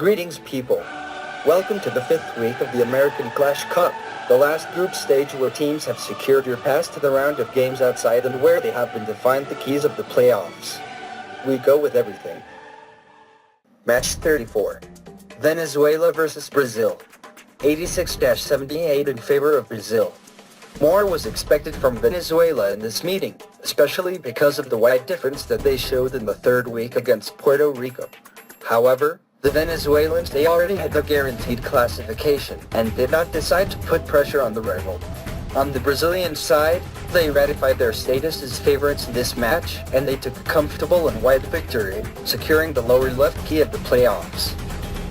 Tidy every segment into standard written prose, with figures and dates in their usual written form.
Greetings, people. Welcome to the 5th week of the American Clash Cup, the last group stage where teams have secured their pass to the round of games outside and where they have been defined the keys of the playoffs. We go with everything. Match 34. Venezuela versus Brazil. 86-78 in favor of Brazil. More was expected from Venezuela in this meeting, especially because of the wide difference that they showed in the third week against Puerto Rico. However, the Venezuelans, they already had the guaranteed classification and did not decide to put pressure on the rival. On the Brazilian side, they ratified their status as favorites in this match, and they took a comfortable and wide victory, securing the lower left key of the playoffs.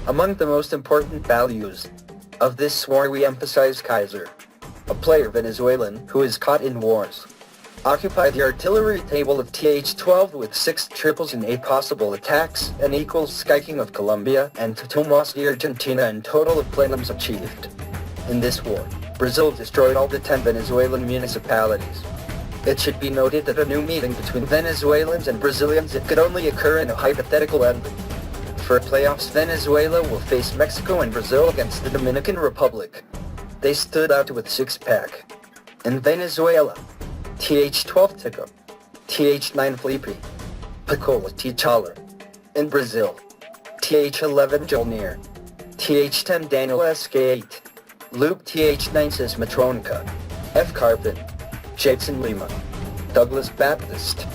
Among the most important values of this war, we emphasize Kaiser, a player Venezuelan who is caught in wars. Occupied the artillery table of TH-12 with 6 triples and 8 possible attacks, and equals skiking of Colombia and Tomas de Argentina in total of plenums achieved. In this war, Brazil destroyed all the 10 Venezuelan municipalities. It should be noted that a new meeting between Venezuelans and Brazilians it could only occur in a hypothetical ending. For playoffs, Venezuela will face Mexico and Brazil against the Dominican Republic. They stood out with 6-pack. In Venezuela, TH-12 Tico, TH-9 Felipe, Picola T'Challa. In Brazil, TH-11 Jolnir, TH-10 Daniel SK8, Luke TH-9 Cis Matronica, F. Carpin, Jason Lima, Douglas Baptist.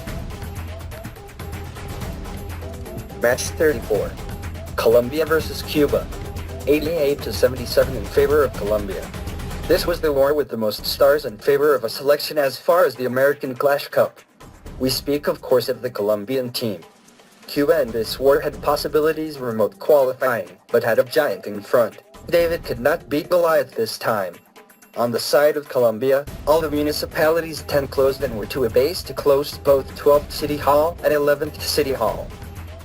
Match 34. Colombia versus Cuba. 88-77 in favor of Colombia. This was the war with the most stars in favor of a selection as far as the American Clash Cup. We speak of course of the Colombian team. Cuba in this war had possibilities remote qualifying, but had a giant in front. David could not beat Goliath this time. On the side of Colombia, all the municipalities 10 closed and were to a base to close both 12th City Hall and 11th City Hall.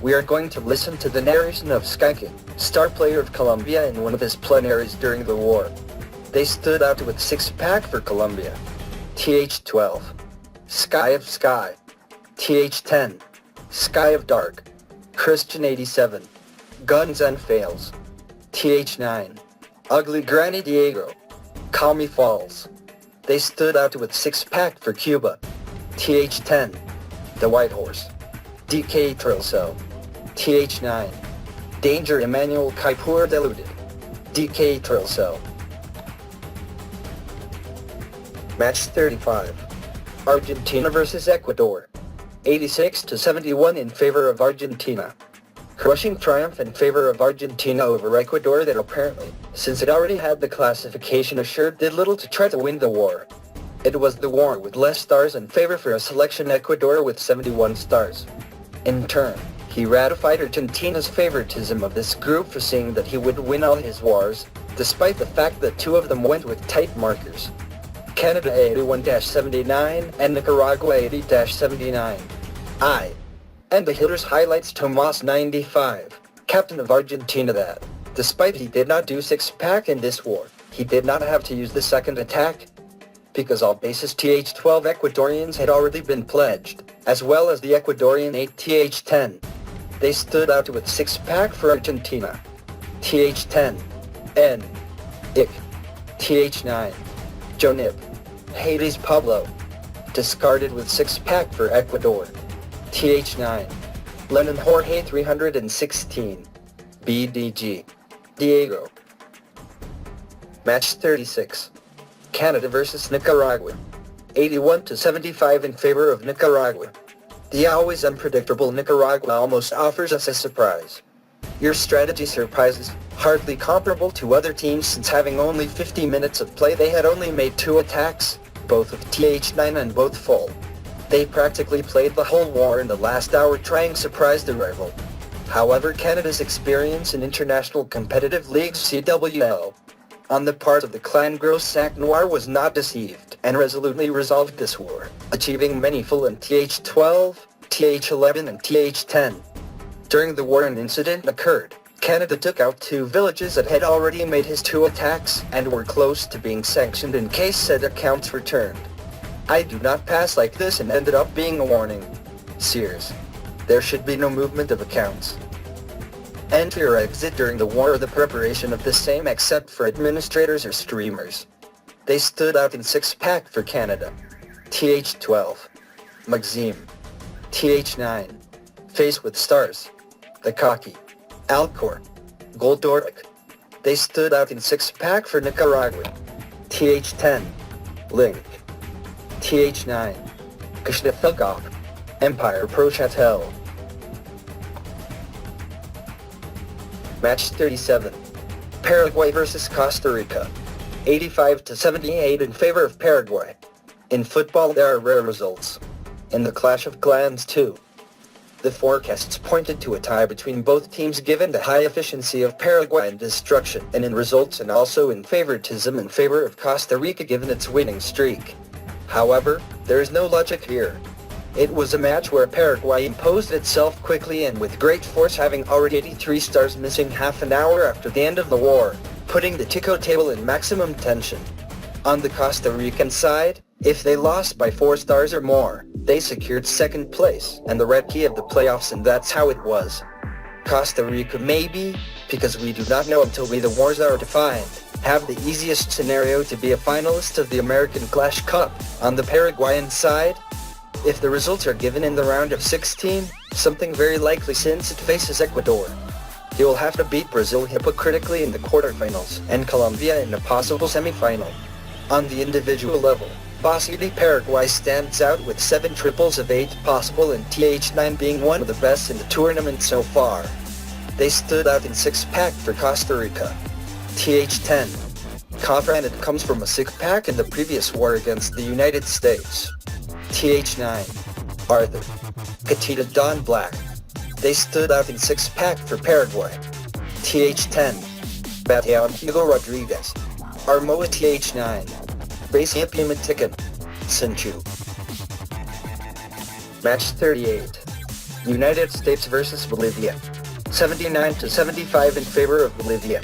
We are going to listen to the narration of Skyking, star player of Colombia in one of his plenaries during the war. They stood out with 6-pack for Colombia. TH-12, Sky of Sky. TH-10, Sky of Dark. Christian 87, Guns and Fails. TH-9, Ugly Granny Diego. Call Me Falls. They stood out with 6-pack for Cuba. TH-10, The White Horse. DK Trilso. TH-9, Danger Emmanuel Kaipur Deluded. DK Trilso. Match 35. Argentina versus Ecuador. 86-71 in favor of Argentina. Crushing triumph in favor of Argentina over Ecuador that apparently, since it already had the classification assured, did little to try to win the war. It was the war with less stars in favor for a selection Ecuador with 71 stars. In turn, he ratified Argentina's favoritism of this group, foreseeing that he would win all his wars, despite the fact that 2 of them went with tight markers. Canada 81-79 and Nicaragua 80-79. And the hitters highlights Tomas 95, captain of Argentina, that, despite he did not do 6-pack in this war, he did not have to use the second attack, because all bases TH-12 Ecuadorians had already been pledged, as well as the Ecuadorian 8 TH-10. They stood out with 6-pack for Argentina. TH-10, N, Ick, TH-9, Jonib, Hades Pablo. Discarded with 6-pack for Ecuador. TH-9, Lenin Jorge 316, BDG, Diego. Match 36. Canada versus Nicaragua. 81-75 in favor of Nicaragua. The always unpredictable Nicaragua almost offers us a surprise. Your strategy surprises, hardly comparable to other teams, since having only 50 minutes of play they had only made 2 attacks, both with TH-9 and both full. They practically played the whole war in the last hour trying to surprise the rival. However, Canada's experience in international competitive leagues CWL on the part of the Clan Gros Sac Noir was not deceived, and resolutely resolved this war, achieving many full in TH-12, TH-11 and TH-10. During the war an incident occurred. Canada took out 2 villages that had already made his 2 attacks, and were close to being sanctioned in case said accounts returned. I do not pass like this and ended up being a warning. Sears. There should be no movement of accounts. Enter or exit during the war or the preparation of the same except for administrators or streamers. They stood out in 6-pack for Canada. TH12. Maxime. TH9. Face with Stars. The Cocky. Alcor. Goldoric. They stood out in 6-pack for Nicaragua. TH10. Link. TH9. Kashnefelkov. Empire Pro Chatel. Match 37. Paraguay vs Costa Rica. 85-78 in favor of Paraguay. In football there are rare results. In the Clash of Clans too. The forecasts pointed to a tie between both teams given the high efficiency of Paraguay in destruction and in results, and also in favoritism in favor of Costa Rica given its winning streak. However, there is no logic here. It was a match where Paraguay imposed itself quickly and with great force, having already 83 stars missing half an hour after the end of the war, putting the Tico table in maximum tension. On the Costa Rican side, if they lost by 4 stars or more, they secured second place and the red key of the playoffs, and that's how it was. Costa Rica maybe, because we do not know until the wars are defined, have the easiest scenario to be a finalist of the American Clash Cup. On the Paraguayan side, if the results are given in the round of 16, something very likely since it faces Ecuador, he will have to beat Brazil hypocritically in the quarterfinals and Colombia in a possible semifinal. On the individual level, Bossy Paraguay stands out with 7 triples of 8 possible, and TH9 being one of the best in the tournament so far. They stood out in 6-pack for Costa Rica. TH10. Confident it comes from a 6-pack in the previous war against the United States. TH9. Arthur. Catita Don Black. They stood out in 6-pack for Paraguay. TH10. Bateon Hugo Rodriguez. Armoa TH9. Base Implement Ticket. Sinchu. Match 38. United States vs Bolivia. 79-75 in favor of Bolivia.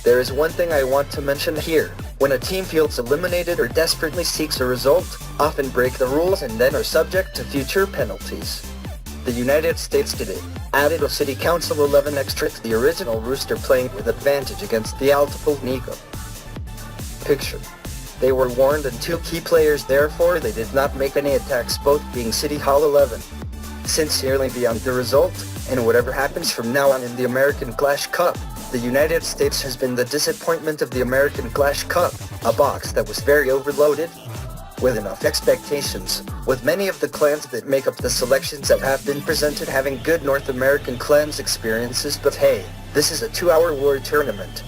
There is one thing I want to mention here. When a team feels eliminated or desperately seeks a result, often break the rules and then are subject to future penalties. The United States did it. Added a City Council 11 extra to the original roster, playing with advantage against the Altipol Nico. Picture. They were warned and 2 key players, therefore they did not make any attacks, both being City Hall 11. Sincerely beyond the result, and whatever happens from now on in the American Clash Cup, the United States has been the disappointment of the American Clash Cup, a box that was very overloaded with enough expectations, with many of the clans that make up the selections that have been presented having good North American clans experiences, but hey, this is a 2-hour war tournament.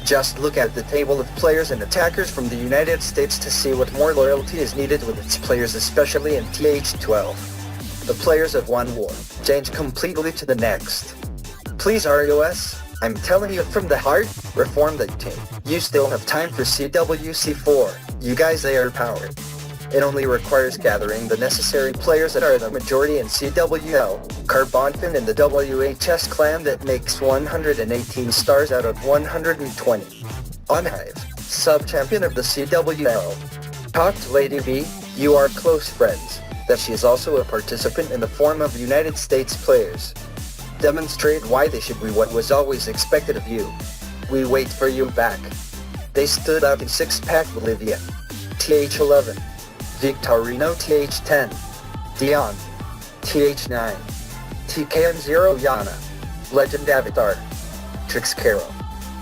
Just look at the table of players and attackers from the United States to see what more loyalty is needed with its players, especially in TH12. The players of one war change completely to the next. Please ROS, I'm telling you from the heart, reform that team. You still have time for CWC4, you guys are powered. It only requires gathering the necessary players that are the majority in CWL, Carbonfin and the WHS clan that makes 118 stars out of 120. Onhive, sub-champion of the CWL. Talk to Lady B, you are close friends, that she is also a participant in the form of United States players. Demonstrate why they should be what was always expected of you. We wait for you back. They stood out in 6-pack Bolivia. TH11. Victorino TH10. Dion. TH9. TKN0 Yana. Legend Avatar. Trix Carol.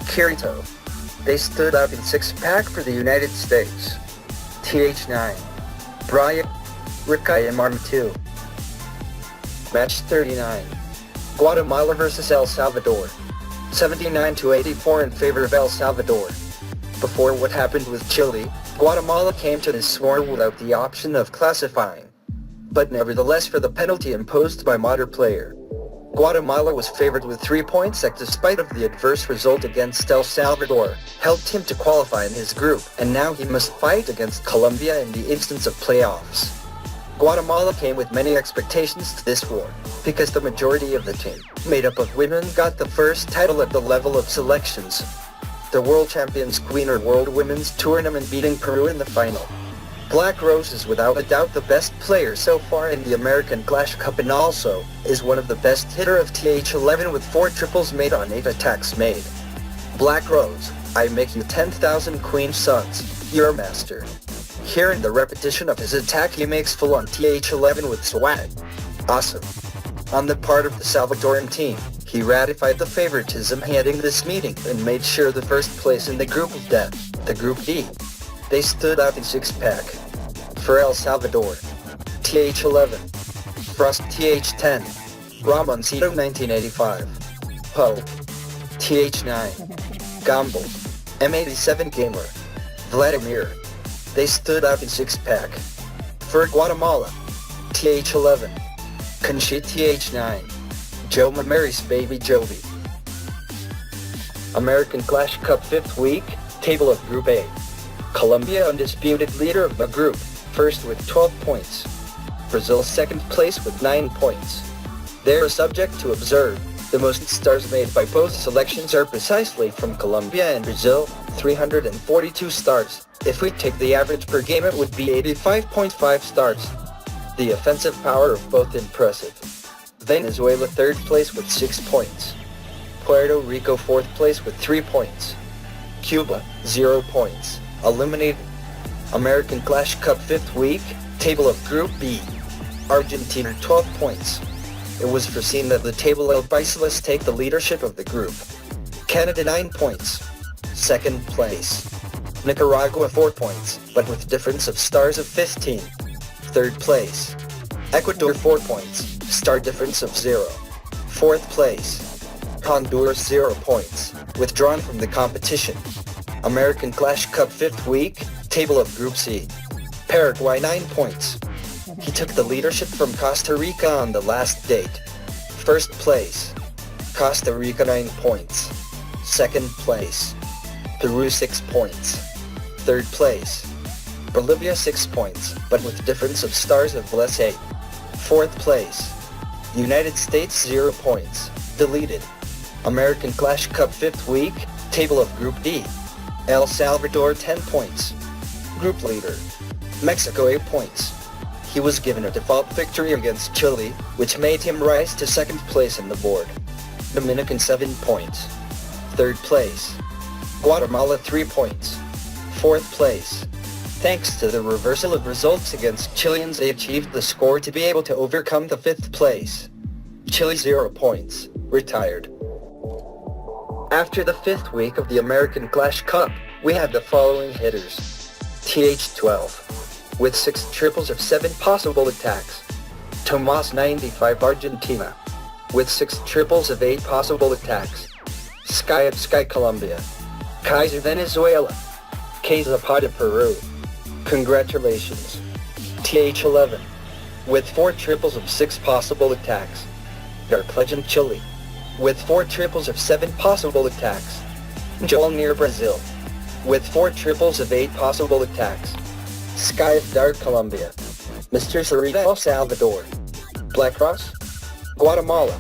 Kirito. They stood out in 6-pack for the United States. TH9. Brian. Rica and Marm2. Match 39. Guatemala vs El Salvador. 79-84 in favor of El Salvador. Before what happened with Chile, Guatemala came to this war without the option of classifying. But nevertheless, for the penalty imposed by modern player, Guatemala was favored with 3 points that, despite of the adverse result against El Salvador, helped him to qualify in his group, and now he must fight against Colombia in the instance of playoffs. Guatemala came with many expectations to this war, because the majority of the team, made up of women, got the first title at the level of selections. The World Champions Queen or World Women's Tournament, beating Peru in the final. Black Rose is without a doubt the best player so far in the American Clash Cup and also is one of the best hitter of TH11 with 4 triples made on 8 attacks made. Black Rose, I make you 10,000 Queen Suns, your master. Here in the repetition of his attack he makes full on TH11 with swag. Awesome. On the part of the Salvadoran team, he ratified the favoritism heading this meeting and made sure the first place in the group of death, the Group D. They stood out in 6-pack. For El Salvador, TH11, Frost TH10, Ramoncito 1985, Hulk, TH9, Gamble, M87 Gamer, Vladimir. They stood out in 6-pack. For Guatemala, TH11, Conchit TH9, Joe Mary's Baby Jovi. American Clash Cup 5th week, table of Group A. Colombia undisputed leader of the group, first with 12 points. Brazil second place with 9 points. They are subject to observe. The most stars made by both selections are precisely from Colombia and Brazil, 342 stars. If we take the average per game it would be 85.5 stars. The offensive power of both impressive. Venezuela third place with 6 points. Puerto Rico fourth place with 3 points. Cuba, 0 points. Eliminated. American Clash Cup 5th week, table of Group B. Argentina 12 points. It was foreseen that the table albiceleste take the leadership of the group. Canada 9 points. Second place. Nicaragua 4 points, but with difference of stars of 15. Third place. Ecuador 4 points, star difference of 0. Fourth place. Honduras 0 points, withdrawn from the competition. American Clash Cup 5th week, table of Group C. Paraguay 9 points. He took the leadership from Costa Rica on the last date. First place. Costa Rica 9 points. Second place. Peru 6 points. Third place. Bolivia 6 points, but with difference of stars of less 8. Fourth place. United States 0 points. Deleted. American Clash Cup 5th week, table of Group D. El Salvador 10 points. Group leader. Mexico 8 points. He was given a default victory against Chile, which made him rise to second place in the board. Dominican 7 points. Third place. Guatemala 3 points. Fourth place. Thanks to the reversal of results against Chileans they achieved the score to be able to overcome the 5th place. Chile 0 points. Retired. After the 5th week of the American Clash Cup, we had the following hitters. TH12, with 6 triples of 7 possible attacks. Tomas 95 Argentina, with 6 triples of 8 possible attacks. Sky of Sky Colombia, Kaiser Venezuela, K Zapata Peru. Congratulations. TH11, with 4 triples of 6 possible attacks. Dark Legend Chile, with 4 triples of 7 possible attacks. Joel near Brazil, with 4 triples of 8 possible attacks. Sky of Dark Colombia, Mr. Sarita El Salvador, Black Cross, Guatemala,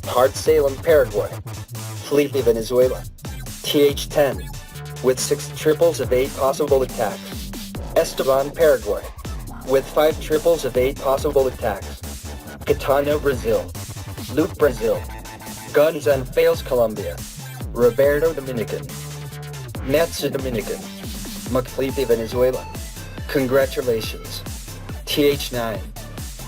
Hard Salem Paraguay, Felipe Venezuela, TH10, with 6 triples of 8 possible attacks. Esteban Paraguay, with 5 triples of 8 possible attacks. Catano Brazil, Luke Brazil, Guns and Fails Colombia, Roberto Dominican, Natsu Dominican, McFleepy Venezuela. Congratulations. TH9,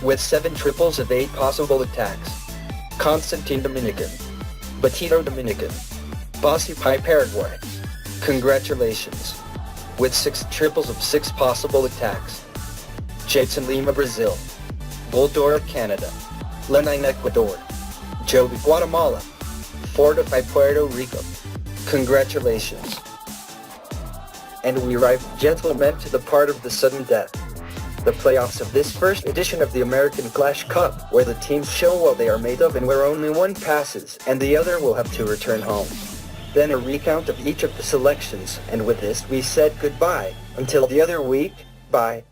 with 7 triples of 8 possible attacks. Constantine Dominican, Batito Dominican, Bossy Pie Paraguay. Congratulations. With 6 triples of 6 possible attacks. Jason Lima Brazil, Boldora Canada, Lenine Ecuador, Joby Guatemala, Fortify Puerto Rico. Congratulations. And we arrive, gentlemen, to the part of the sudden death. The playoffs of this first edition of the American Clash Cup, where the teams show what they are made of and where only one passes, and the other will have to return home. Then a recount of each of the selections, and with this we said goodbye. Until the other week, bye.